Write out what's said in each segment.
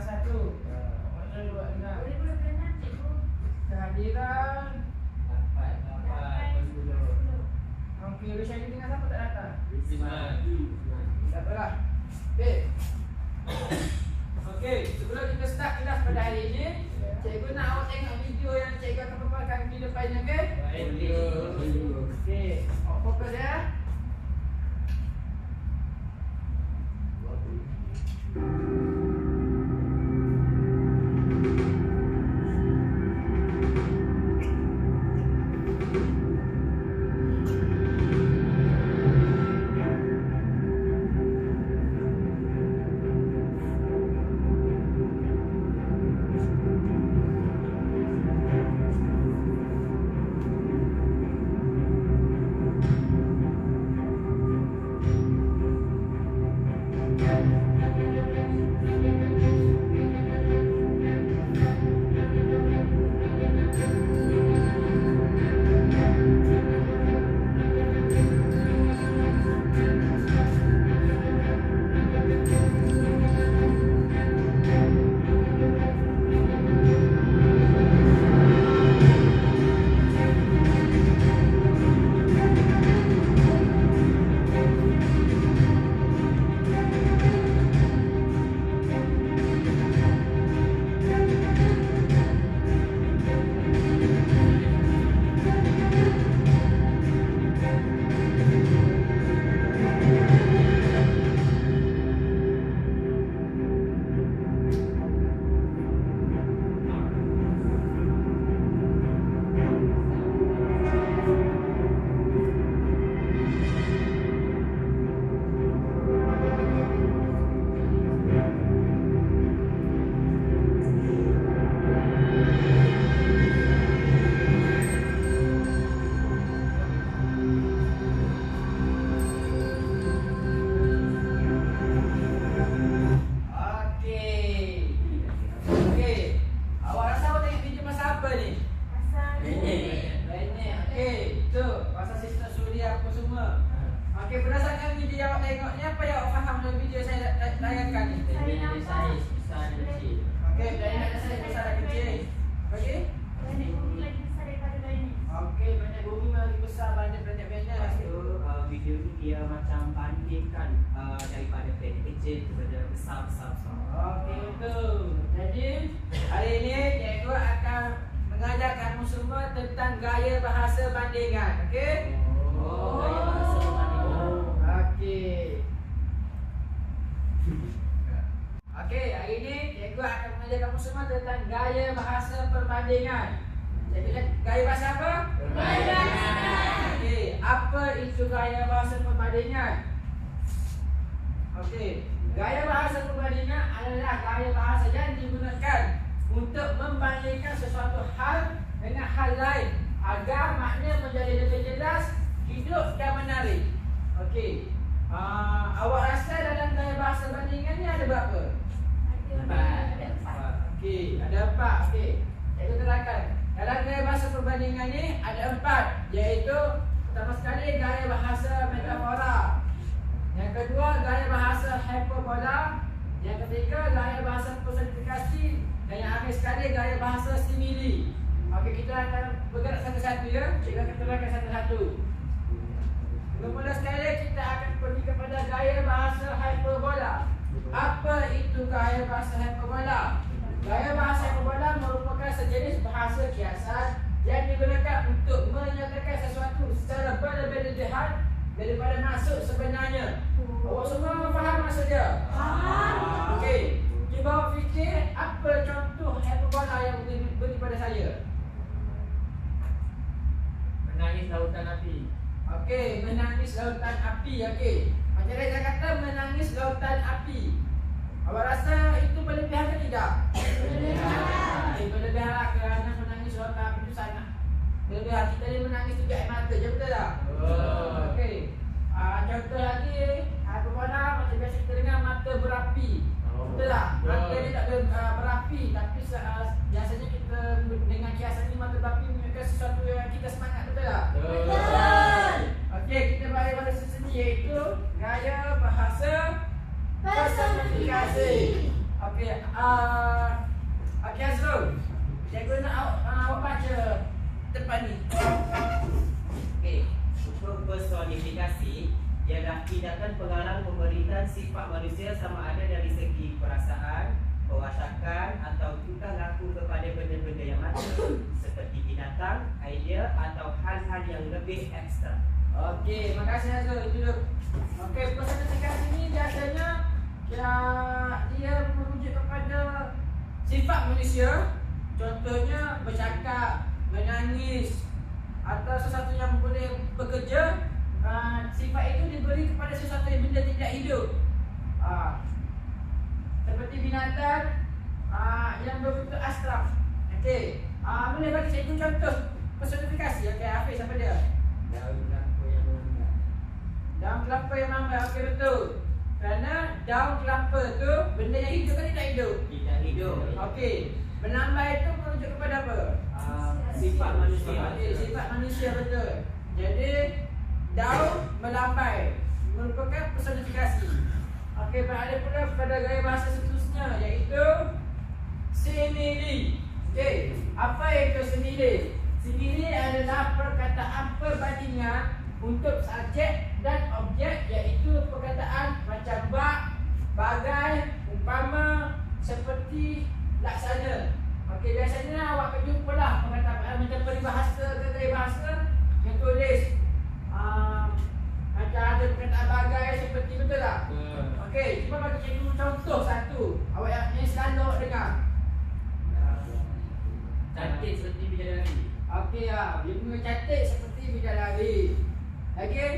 satu. Boleh buat dengar. Boleh berenang cikgu. Kehadiran. Dapat 10. Okey, Rushan ni dengan siapa tak datang? Rizman. Tak apalah. Baik. Okey, sebelum kita start kelas pada hari ini, cikgu nak awak tengok video yang cikgu akan paparkan di depannya, okey? Okey, awak fokus ya. Personifikasi. Okey, Okey Azrul. Cikgu nak awak baca depan ni. Okey, untuk personifikasi ialah tindakan pengarang memberikan sifat manusia sama ada dari segi perasaan, perwasakan atau tingkah laku kepada benda-benda yang ada seperti binatang, idea atau hal-hal yang lebih ekstrak. Okey, makasih Azrul. Duduk. Okey, personifikasi ni biasanya dia merujuk kepada sifat manusia. Contohnya bercakap, menangis atau sesuatu yang boleh bekerja. Sifat itu diberi kepada sesuatu yang benda tidak hidup. Seperti binatang yang berbentuk abstrak. Okey. Boleh bagi cikgu contoh personifikasi. Okey, Hafiz apa dia? Daun kelapa yang melambat. Daun kelapa yang lambat. Okey, betul. Kerana daun kelapa tu benda yang hidup kan tidak hidup? Tidak hidup. Okey. Melambai itu merujuk kepada apa? Sifat manusia. Okey, sifat manusia betul. Jadi daun melambai merupakan personifikasi. Okey, berada pula pada gaya bahasa seterusnya iaitu simile. Okey, apa itu simile? Simile adalah perkataan perbandingan untuk subjek dan objek, iaitu perkataan macam bak, bagai, umpama, seperti, laksana. Okey, biasanya awak akan jumpalah perkataan macam peribahasa ke gaya bahasa yang tulis macam ada perkataan bagai seperti, betul tak? Okey, cuba bagi cikgu contoh satu awak yang selalu awak dengar. Cantik seperti bidadari. Okey, bunga cantik seperti bidadari. Okey.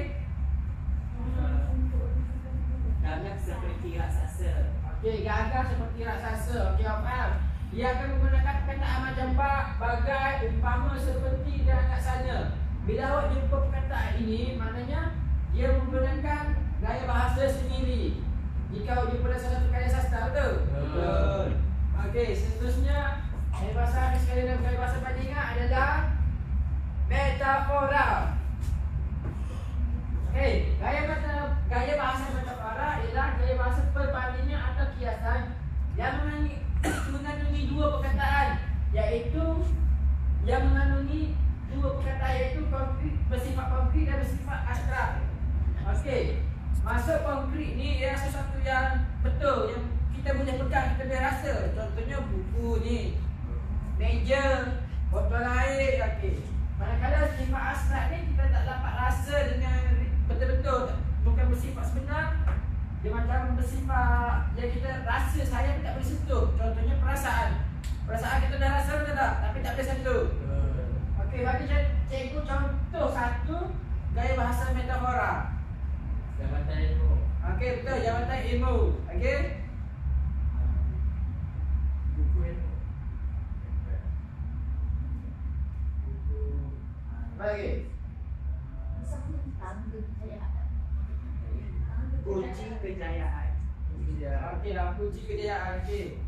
Gagak seperti raksasa. Okey, gagah seperti raksasa. Okey, awak faham? Dia akan menggunakan perkataan macam bak, bagai, umpama, seperti dan laksana. Bila awak jumpa perkataan ini, maknanya dia menggunakan gaya bahasa sendiri. Jika awak jumpa dalam satu karya sastra, betul? Betul. Okey, seterusnya gaya bahasa sekali dalam gaya bahasa bandingan adalah metafora. Okey, gaya bahasa metafora ialah gaya bahasa perbandingan atau kiasan yang mengandungi dua perkataan, iaitu konkret, bersifat konkret dan bersifat abstrak. Okey, maksud konkret ni ialah sesuatu yang betul, yang kita boleh pegang, kita boleh rasa. Contohnya buku ni, meja, botol air. Okey, manakala sifat abstrak ni kita tak dapat rasa dengan betul-betul, bukan bersifat sebenar. Dia macam bersifat yang kita rasa sayang tak boleh sentuh. Contohnya perasaan. Perasaan kita dah rasa betul tak? Tapi tak boleh sentuh. Okey, bagi cikgu contoh satu gaya bahasa metafora. Jabatan ilmu. Okey, betul, jabatan ilmu. Okey. Buku ilmu. Buku Apa lagi? Kunci kejayaan. Okey lah, kunci kejayaan. Okey.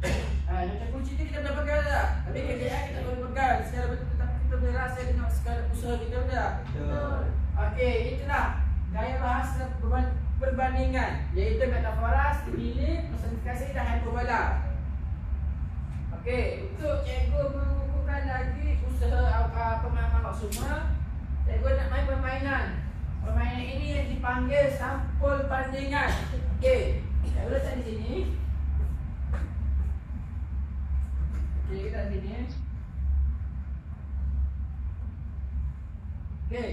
Macam kunci ni kita boleh pegang tak? Tapi kejayaan kita boleh pegang secara betul, tapi kita boleh rasa dengan segala usaha kita, betul tak? Betul. Okey, itulah gaya bahasa perbandingan, iaitu metafora, simile, personifikasi dan hyperbola. Okey, untuk cikgu mengukuhkan lagi usaha pemahaman awak semua, cikgu nak main permainan. Permainan ini yang dipanggil sampul bandingan. Okey, cikgu letak di sini. Okey, kita di sini. Okey.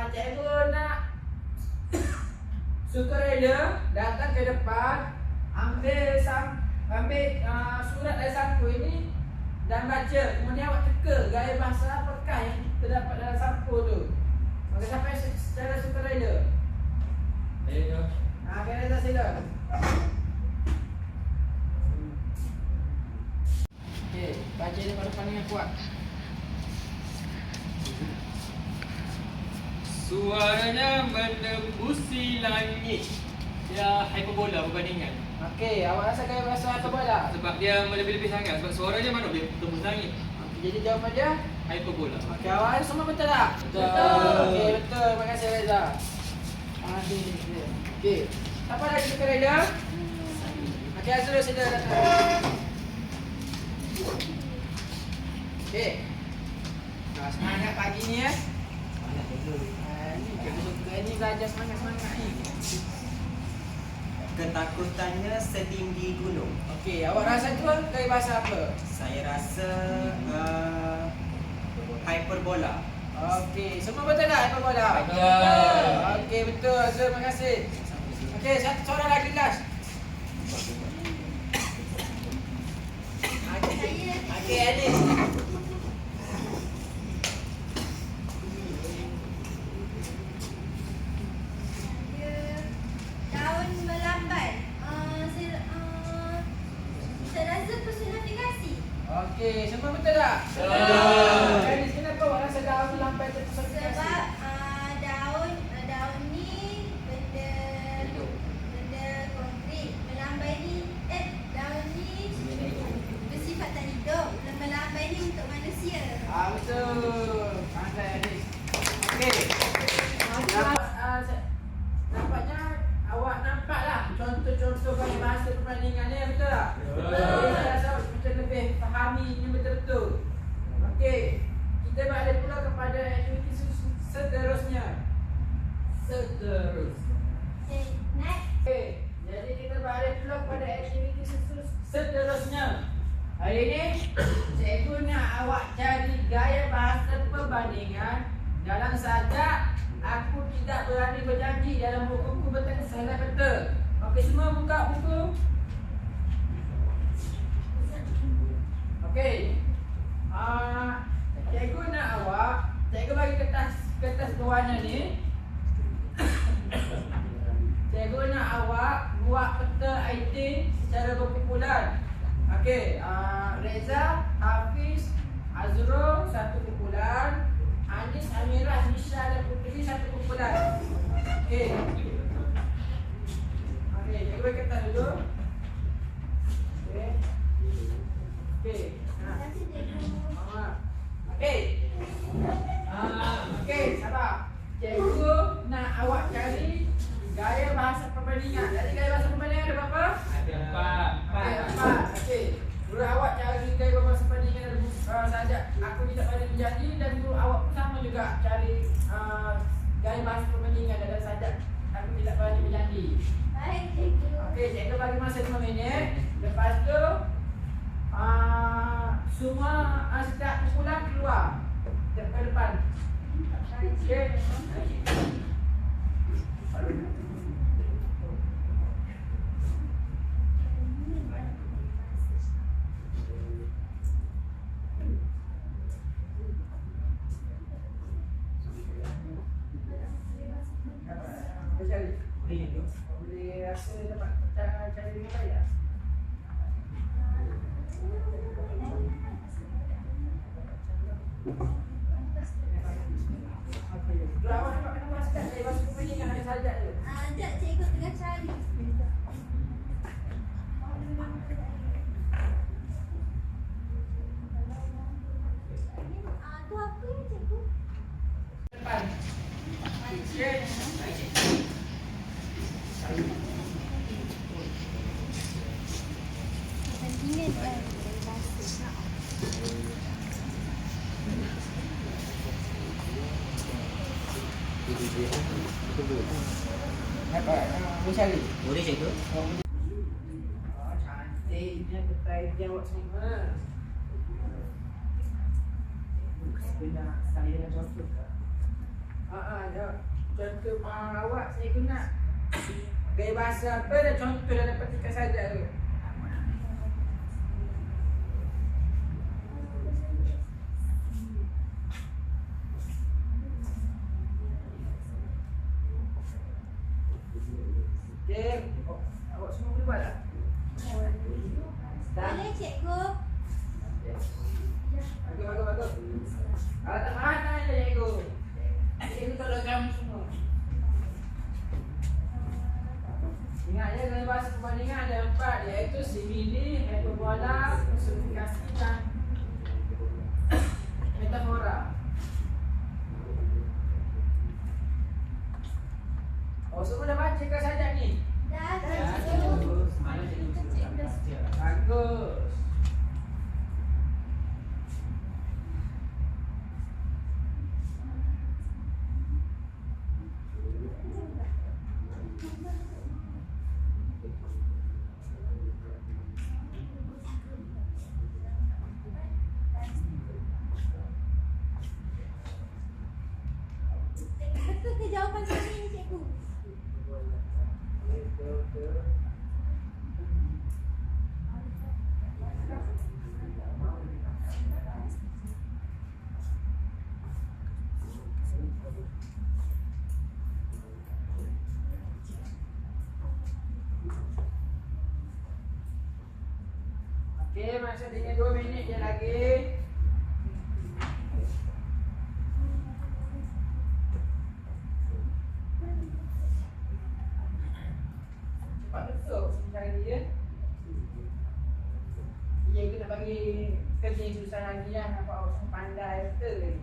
Cikgu nak sukarela datang ke depan, ambil surat dari sampul ini dan baca. Kemudian awak teka gaya bahasa apakah yang terdapat dalam sampul tu. Maka sampai secara sukarela. Ayo. Kita sila. Okey, baca daripada depan yang kuat. Suaranya menembusi langit. Dia hyperbola perbandingan. Okey, awak rasa gaya bahasa apa bola? Sebab dia melebih-lebih sangat. Sebab suaranya mana boleh tembus langit. Jadi jawapan dia Hyperbola. okey, awak semua betul tak? Betul. Okey, betul. Terima kasih Reza. Okey. Apa lagi sukarela? Okey, Okey, Azrul sila datang. Okey. Semangat pagi ni ya. Ni cikgu suka ni belajar semangat-semangat ni. Ketakutannya setinggi gunung. Okey, awak rasa tu dari bahasa apa? Saya rasa hyperbola. Okey, semua betul tak hyperbola? Betul. Okey, betul Azrul, terima kasih. Okey, satu soalan lagi last. Okey, Alice. Daun melambai. Saya rasa personifikasi. Okey, semua betul tak? Betul. Alice, kenapa awak rasa daun tu lampai tu personifikasi? Sebab daun ni benda konkret. Melambai ni daun ni bersifat tak hidup. Melambai ni untuk manusia. Betul. Pandai Alice. Okey. Nampaknya awak nampaklah contoh-contoh bagi bahasa perbandingan ni, betul tak? Betul. Saya rasa macam lebih fahami ni betul-betul. Okey. Kita beralih pula kepada aktiviti seterusnya. Okay, next. Okey. Jadi kita beralih pula kepada aktiviti seterusnya. Hari ini cikgu nak awak cari gaya bahasa perbandingan dalam sajak aku tidak berani berjanji dalam buku-buku bertekstil betul. Okey, semua buka buku. Okey. Cikgu nak awak, cikgu bagi kertas berwarna ni. Cikgu nak awak buat peta item secara berkumpulan. Okey, Reza, Hafiz, Azrul satu kumpulan, Anis, Amirah, Nisha dan Putri satu kumpulan. Okey. Okey, cikgu bagi kertas dulu. Okey. Okey. Okey. Okey, sabar. Cikgu nak awak cari gaya bahasa perbandingan. Jadi gaya bahasa perbandingan ada berapa? Ada empat. Okey, 4. Okey. Guru awak cari gaya bahasa perbandingan saja. Aku tidak berani berjanji dan guru awak pun sama juga cari gaya bahasa perbandingan dalam sajak aku tidak berani berjanji. Baik, cikgu. Okey, cikgu bagi masa 5 minit. Lepas tu semua setiap kumpulan keluar ke depan. Okey. Boleh rasa dapat cari dengan baik. Awak dapat kena masukkan dari bahasa perbandingan hanya sajak je. Sekejap, cikgu tengah cari. Tu apa ya, cikgu? Depan. Okey. Kepentingan dari bahasa. Boleh cari. Boleh cikgu? Cantiknya peta dia awak semua. Sebenarnya saya nak contoh ke? Contoh awak saya guna. Gaya bahasa apa dan contoh dalam petikan saja tu. Okey. Awak semua boleh buat tak? Boleh, cikgu. Bagus. Kalau tak faham, tanya je cikgu. Cikgu tolong kamu semua. Ingat ya, dalam bahasa perbandingan ada 4, iaitu simile, hyperbola, personifikasi dan metafora. Oh, semua dah baca ke sajak ni? Dah. Semalam cikgu suruh baca. Bagus. Betul ke jawapan saya ni, cikgu? Okey, masa tinggal 2 minit je lagi. Cepat betul sebentar lagi ya. Dia kena bagi kerja yang susah lagi lah. Nampak orang pandai betul.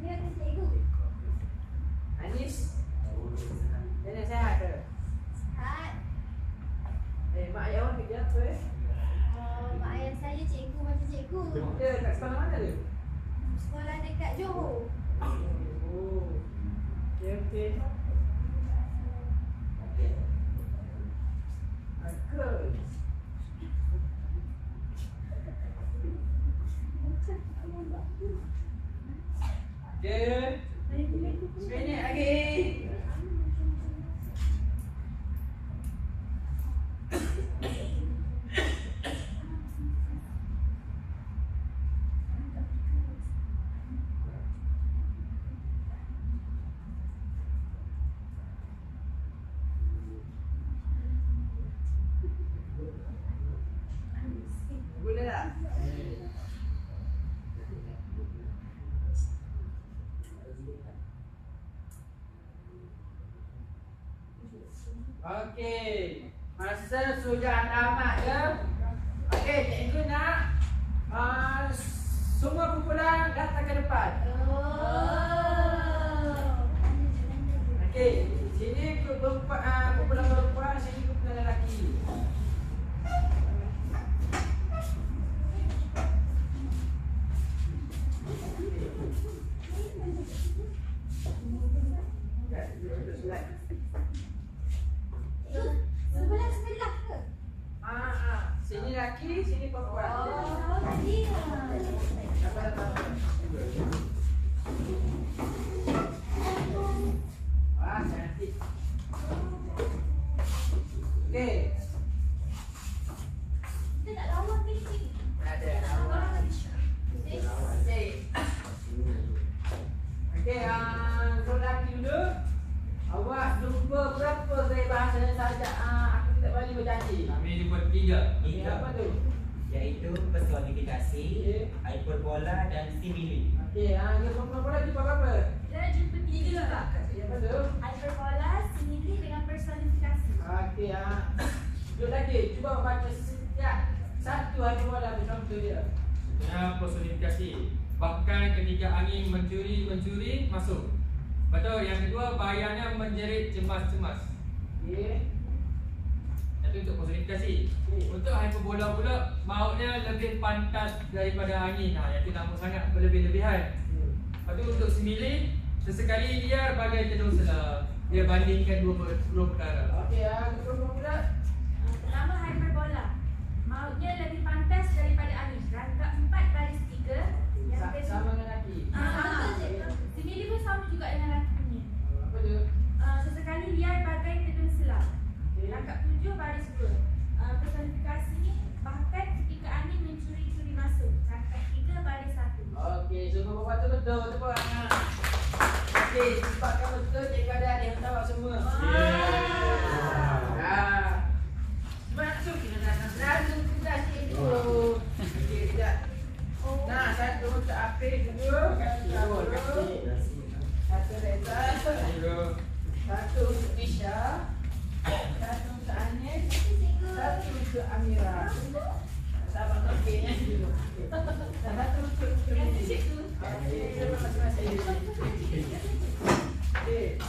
Dia kata cikgu. Anis, dia sihat ke? Sihat. Mak ayah awak kerja apa Mak ayah saya cikgu macam cikgu. Dia kat sekolah mana tu? Sekolah dekat Johor. Oh. Okey. Bagus. Okey. Seminit lagi. Boleh tak? Okey. Masa sudah tamat ya. Okey, cikgu nak semua kumpulan datang ke depan. Okey, sini kumpulan perempuan, sini kumpulan lelaki. Sebelah ke? Sini lelaki, sini perempuan. Tadi. Cantik. Okey. Kita tak lawan ke cikgu? Ada. Okey. Okey, untuk lelaki dulu. Awak jumpa berapa gaya bahasa yang saja aku tidak balik berjanji. Kami jumpa 3. Ini apa tu? Iaitu personifikasi, Okey. hyperbola dan simile. Okey, dia perempuan jumpa berapa? Kita jumpa 3 lah. Apa tu? Hyperbola, simile dengan personifikasi. Okey, duduk lagi. Cuba baca setiap satu hyperbola contoh dia. Contohnya personifikasi. Bahkan ketika angin mencuri masuk. Betul. Yang kedua, bayarnya menjerit cemas-cemas. Okey. Itu untuk personifikasi. Untuk hyperbola pula, mautnya lebih pantas daripada angin. Yang itu nampak sangat berlebih-lebihan. Lepas tu untuk simile, sesekali liar bagai cedung sela. Dia bandingkan dua perkara. Okey, perempuan pula. Pertama hyperbola. Mautnya lebih pantas daripada angin. Rangkap 4 baris 3. Yang kedua Sama dengan lelaki. sama je. Simile pun sama juga dengan lelaki punya. Apa tu? Sesekali liar bagai kedung selam. Okey. Rangkap 7 baris 2. Personifikasi bahkan ketika angin mencuri-curi masuk. Rangkap 3 baris 1. Okey, semua bapak tu betul tepuk tangan. Okey, cepatkan betul cikgu ada adik yang tahu semua. Masuk kita datang selalu kelas itu. Okey, tidak. Nah, satu untuk Apik dulu. Satu Reza. Satu untuk Nisha. Satu untuk Anis. Satu untuk Amira. Sabar okey dulu. Dan satu untuk Okey, terima kasih. Okey.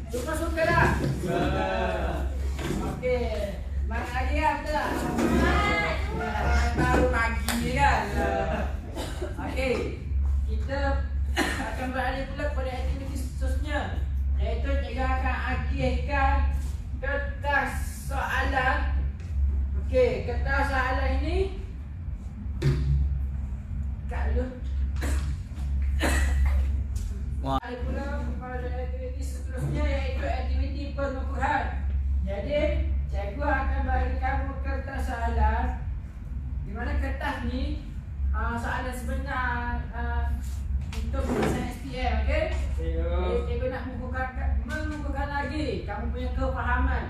Suka-suka tak? Okey. Semangat lagi kan? Betul tak? Baru pagi ni kan? Okey. Kita akan beralih pula pada aktiviti seterusnya, iaitu cikgu akan agihkan kertas soalan. Okey, kertas soalan ini kat dulu. Ada pula pada aktiviti seterusnya, iaitu aktiviti pengukuhan. Jadi, cikgu akan bagi kamu kertas soalan, di mana kertas ni soalan sebenar untuk penyelesaian SPM, okey? Cikgu nak mengukuhkan lagi kamu punya kefahaman.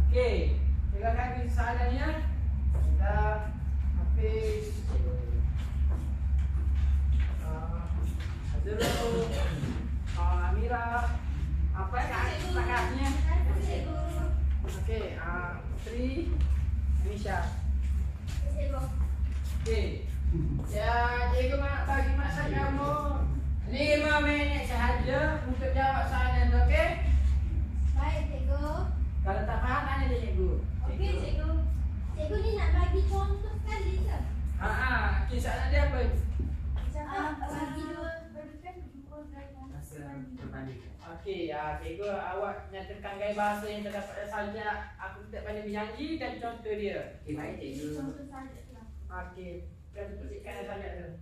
Okey, cikgu akan bagi soalannya. Kita Hafiz, Azrul, Amira, apa kakaknya? Okey, Putri, Nisha. Okey. Ya, cikgu nak bagi masa kamu 5 minit sahaja untuk jawab soalan tu, okey? Baik, cikgu. Kalau tak faham tanya dia cikgu. Okey, cikgu. Cikgu ni nak bagi contoh sekali ke? Okey, soalan dia apa? Bagi dua berikan dua gaya. Okey, cikgu awak nyatakan gaya bahasa yang terdapat pada saja aku tidak pandai menyanyi dan contoh dia. Okey, baik cikgu. Contoh saja lah. Okey, kita perhatikan saja tu.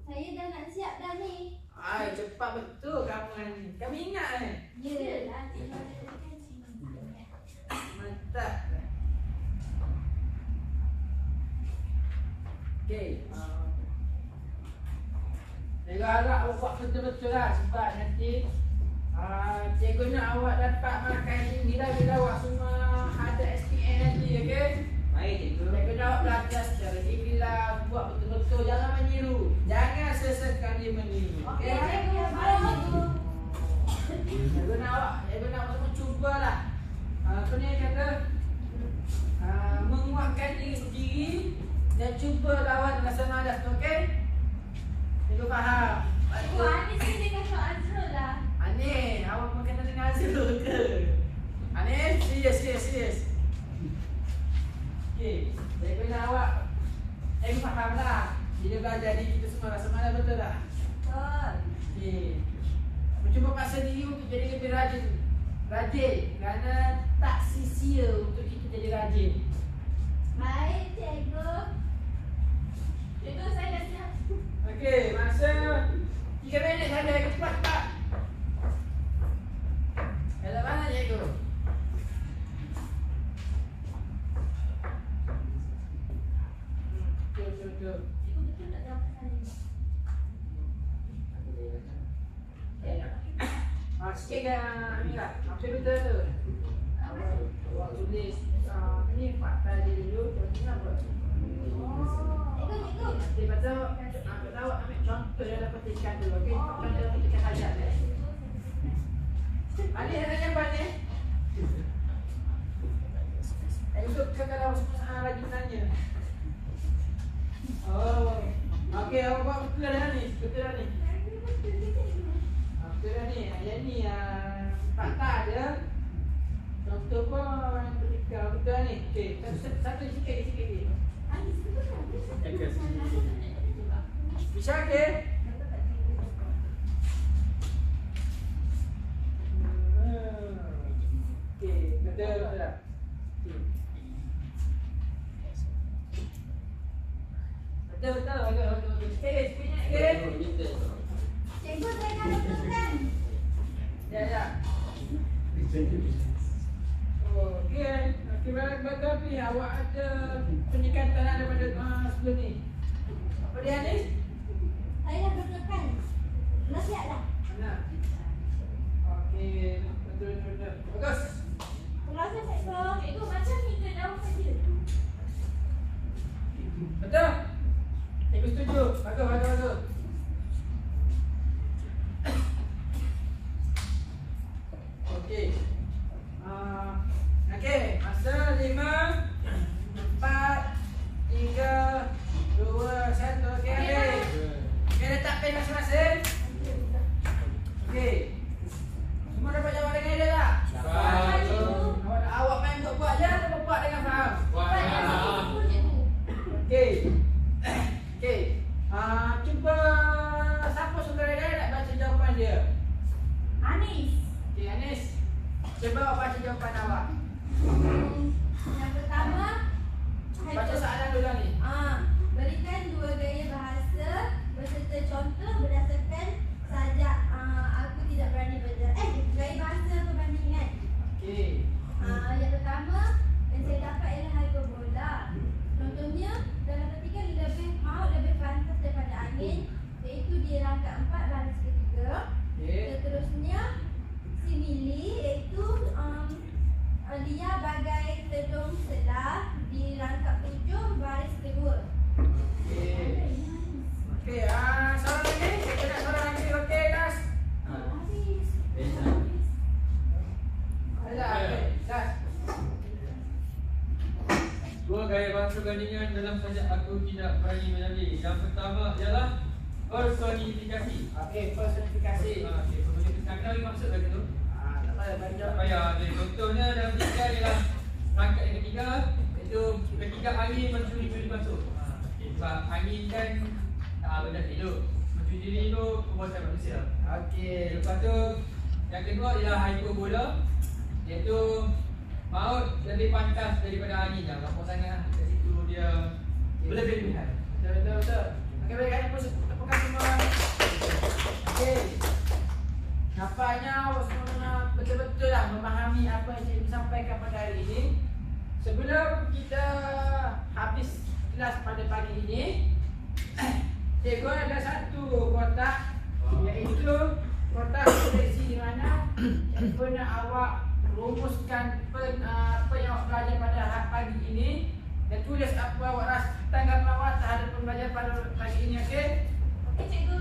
Saya dah nak siap dah ni. Cepat betul kamu ni. Kami ingat ni. Yelah, cikgu ada dekat sini. Mantap. Okey. Cikgu harap awak buat betul-betul lah, sebab nanti cikgu nak awak dapat markah yang tinggi lah bila awak semua ada SPM nanti, okey? Baik cikgu. Cikgu nak awak belajar secara ikhlas, buat betul-betul, jangan meniru. Jangan sesekali meniru. Okey, cikgu. Baik, cikgu. Cikgu nak awak semua cubalah. Apa ni kata? Menguatkan diri sendiri dan cuba lawan rasa malas tu, okey? Cikgu faham. Cikgu Anis ni dia kata Azrul lah. Anis, awak pun kena dengar Azrul ke? Anis, serius. Okey, cikgu nak awak faham lah. Bila belajar ni kita semua rasa malas, betul tak? Betul. Okey. Mencuba paksa diri untuk jadi lebih rajin. Kerana tak sia-sia untuk kita jadi rajin. Baik, cikgu. Cikgu, saya dah siap. Okey, masa 3 minit saja, cepat. Dalam mana cikgu? Betul. Cikgu betul tak jawab soalan ni? Sikit kan Amira, hampir betul tu. Awak tulis ni fakta dia dulu, lepas apa? Cikgu. Lepas tu, awak ambil contoh dalam petikan dulu, okey? Contoh dalam petikan hajat. Anis ada jawapan ni? Untuk kalau semua rajin tanya. Oh, okey, awak buat betul dah ni. Betul dah ni. Yang ni fakta dia. Contoh pun ketika betul ni. Okey, satu sikit ni. Anis betul tak? Bisa ke? Okey, betul tak? Betul. Sikit sikit. Cikgu, saya dah betulkan. Ya. Okey. Okey, tapi awak ada peningkatan daripada sebelum ni. Apa dia ni? Saya dah betulkan. Dah siap dah. Mana? Okey, betul. Bagus. Terima kasih, cikgu. Cikgu, macam ni ke jawab saja? Betul? Cikgu setuju. Bagus. Okey. Okey, masa 5 4 3 2 1. habis masing-masing? Okey. Semua dapat jawab dengan dia tak? Dapat. Awak main buat-buat je atau buat dengan faham? Wah. Okey. Okey. Cuba siapa saudara dia nak baca jawapan dia? Anis. Okey, Anis. Cuba awak baca jawapan awak. Yang pertama, Baca soalan dulu ni. berikan dua gaya bahasa berserta contoh berdasarkan sajak aku tidak berani belajar. Gaya bahasa perbandingan. Okey. Yang pertama yang saya dapat ialah hyperbola. Contohnya dalam petikan lebih maut lebih pantas daripada angin, iaitu di rangka 4 baris ketiga. Okey. Seterusnya simili iaitu dia bagai telung selah di rangkap 7 baris kedua. Okey. Okey, soalan lagi? Kita nak soalan lagi. Okey, guys. Habis. Ada. Okey, guys. Dua gaya bahasa bandingan dalam sajak aku tidak berani menjadi. Yang pertama ialah personifikasi. Okey, personifikasi. Okey, personifikasi apa maksud lagi tu? Tak payah baca. Tak payah. Jadi contohnya dalam ketiga ialah rangkap yang ketiga, iaitu ketika angin mencuri diri masuk. Okey, sebab angin kan benda hidup. Mencuri diri itu perbuatan manusia. Okey. Lepas tu yang kedua ialah hyperbola, iaitu maut lebih pantas daripada angin. Gampang sangat lah. Kat situ dia berlebihan. Betul. Okey, baik, ada tepukan semua. Okey. Nampaknya awak semua betul-betul lah memahami apa yang saya sampaikan pada hari ini. Sebelum kita habis kelas pada pagi ini, cikgu ada satu kotak, iaitu kotak seleksi di mana cikgu nak awak rumuskan apa yang awak belajar pada pagi ini dan tulis apa awak rasa tanggapan awak terhadap pembelajaran pada pagi ini. Okey? Okey cikgu.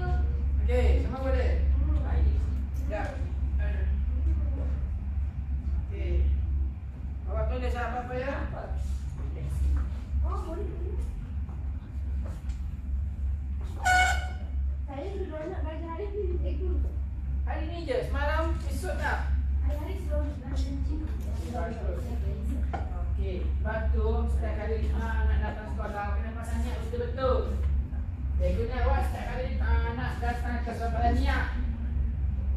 Okey, semua boleh? Ya. Okey. Awak tulis apa-apa ya? Oh, boleh. Saya sudah nak belajar hari ni cikgu. Hari ni je, semalam esok tak? Hari-hari sebelum belajar cikgu. Okey, lepas tu setiap kali nak datang sekolah kena pasang niat betul-betul. Cikgu nak awak setiap kali nak datang ke sekolah niat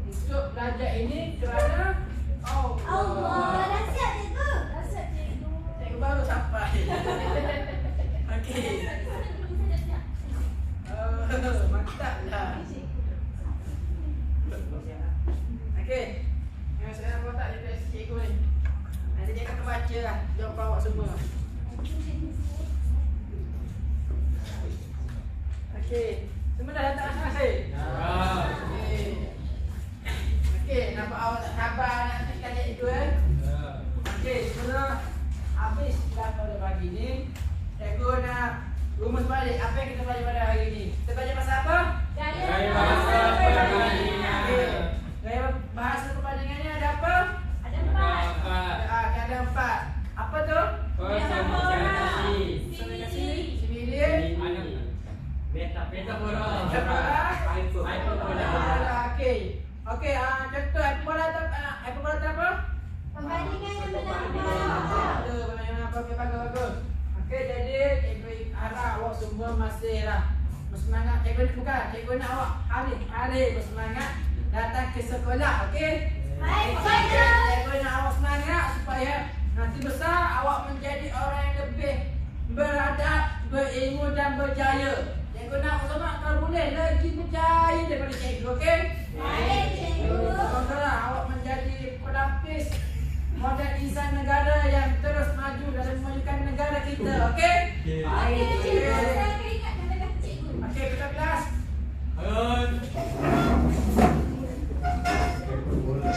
untuk belajar ini kerana Allah, dahsyat cikgu. Dahsyat cikgu. Cikgu baru sampai. Okey. Mantap lah. Okey. Yang saya nak kotak dia cikgu ni. Nanti dia akan baca lah jawapan awak semua. Okey. Semua dah datang masing-masing? Okey. Okey, nampak awak tak sabar nak tanya itu Okey, sebelum habis kelas pada pagi ni, cikgu nak rumus balik apa yang kita belajar pada hari ni. Kita belajar pasal apa? Gaya bahasa perbandingan. Okey. Gaya bahasa perbandingannya ada apa? Ada 4. Ada 4. Apa tu? Personifikasi. Simili. Metafora. Okey. Okey, contoh hyperbola tu apa? Pembandingan yang melampau. Betul, pembandingan apa? Okey, bagus. Okey, jadi cikgu harap awak semua masih lah bersemangat. Cikgu nak awak hari bersemangat datang ke sekolah, okey? Baik, Cikgu nak awak semangat supaya nanti besar awak menjadi orang yang lebih beradab, berilmu dan berjaya. Cikgu nak awak semua kalau boleh lagi berjaya daripada cikgu, okey? Baik, cikgu. Semoga awak menjadi pelapis model insan negara yang terus maju dalam memajukan negara kita, okey? Okey, cikgu. Saya akan ingat kata-kata cikgu. Okey, kita kelas.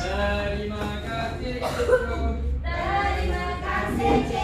Terima kasih. Terima kasih, cikgu.